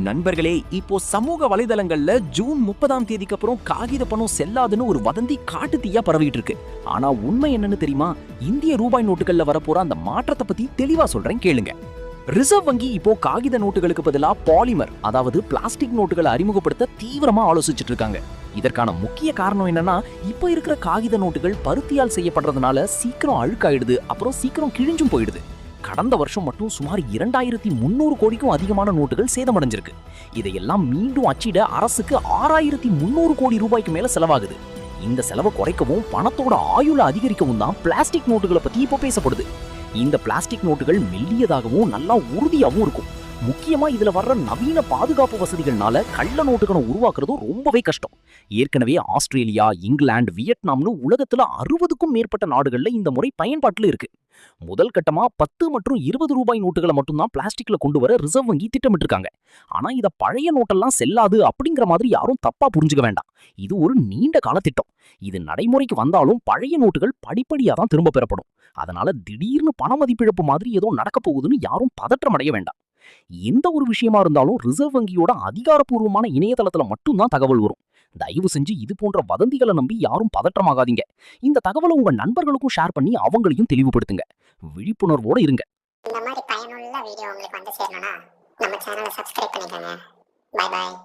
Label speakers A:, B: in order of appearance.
A: நண்பர்களே, இப்போ சமூக வலைதளங்கள்ல ஜூன் 30ஆம் தேதிக்கு அப்புறம் காகித பணம் செல்லாதுன்னு ஒரு வதந்தி காட்டு தீயா பரவிட்டு இருக்கு. ஆனா உண்மை என்னன்னு தெரியுமா? இந்திய ரூபாய் நோட்டுகள்ல வரப்போற அந்த மாற்றத்தை பத்தி தெளிவா சொல்றேன், கேளுங்க. ரிசர்வ் வங்கி இப்போ காகித நோட்டுகளுக்கு பதிலா பாலிமர், அதாவது பிளாஸ்டிக் நோட்டுகளை அறிமுகப்படுத்த தீவிரமா ஆலோசிச்சுட்டு இருக்காங்க. இதற்கான முக்கிய காரணம் என்னன்னா, இப்ப இருக்கிற காகித நோட்டுகள் பருத்தியால் செய்யப்படுறதுனால சீக்கிரம் அழுக்காயிடுது, அப்புறம் சீக்கிரம் கிழிஞ்சும் போயிடுது. கடந்த வருஷம் மட்டும் சுமார் 2300 கோடிக்கும் அதிகமான நோட்டுகள் சேதமடைஞ்சிருக்கு. இதையெல்லாம் மீண்டும் அச்சிட அரசுக்கு 6300 கோடி ரூபாய்க்கு மேல செலவாகுது. இந்த செலவை குறைக்கவும் பணத்தோட ஆயுள அதிகரிக்கவும் தான் பிளாஸ்டிக் நோட்டுகளை பத்தி இப்போ பேசப்படுது. இந்த பிளாஸ்டிக் நோட்டுகள் மெல்லியதாகவும் நல்லா உறுதியாகவும் இருக்கும். முக்கியமா இதுல வர்ற நவீன பாதுகாப்பு வசதிகள்னால கள்ள நோட்டுகளை உருவாக்குறதும் ரொம்பவே கஷ்டம். ஏற்கனவே ஆஸ்திரேலியா, இங்கிலாந்து, வியட்நாம்னு உலகத்துல 60க்கும் மேற்பட்ட நாடுகள்ல இந்த முறை பயன்பாட்டுல இருக்கு. முதல் கட்டமா 10 மற்றும் 20 ரூபாய் நோட்டுகளை மட்டும்தான் பிளாஸ்டிக்ல கொண்டு வர ரிசர்வ் வங்கி திட்டமிட்டு இருக்காங்க. ஆனா இத பழைய நோட்டெல்லாம் செல்லாது அப்படிங்கிற மாதிரி யாரும் தப்பா புரிஞ்சுக்க வேண்டாம். இது ஒரு நீண்ட கால திட்டம். இது நடைமுறைக்கு வந்தாலும் பழைய நோட்டுகள் படிப்படியா தான் திரும்ப பெறப்படும். அதனால திடீர்னு பண மதிப்பிழப்பு மாதிரி ஏதோ நடக்க போகுதுன்னு யாரும் பதற்றம் அடைய வேண்டாம். எந்த ஒரு விஷயமா இருந்தாலும் ரிசர்வ் வங்கியோட அதிகாரப்பூர்வமான இணையதளத்துல மட்டும்தான் தகவல் வரும். தயவு செஞ்சு இது போன்ற வதந்திகளை நம்பி யாரும் பதற்றமாகாதீங்க. இந்த தகவலை உங்க நண்பர்களுக்கும் ஷேர் பண்ணி அவங்களையும் தெளிவுபடுத்துங்க. விழிப்புணர்வோட இருங்க.
B: இந்த மாதிரி பயனுள்ள வீடியோ உங்களுக்கு வந்து சேரணும்னா நம்ம சேனலை சப்ஸ்கிரைப் பண்ணிக்கோங்க. Bye bye.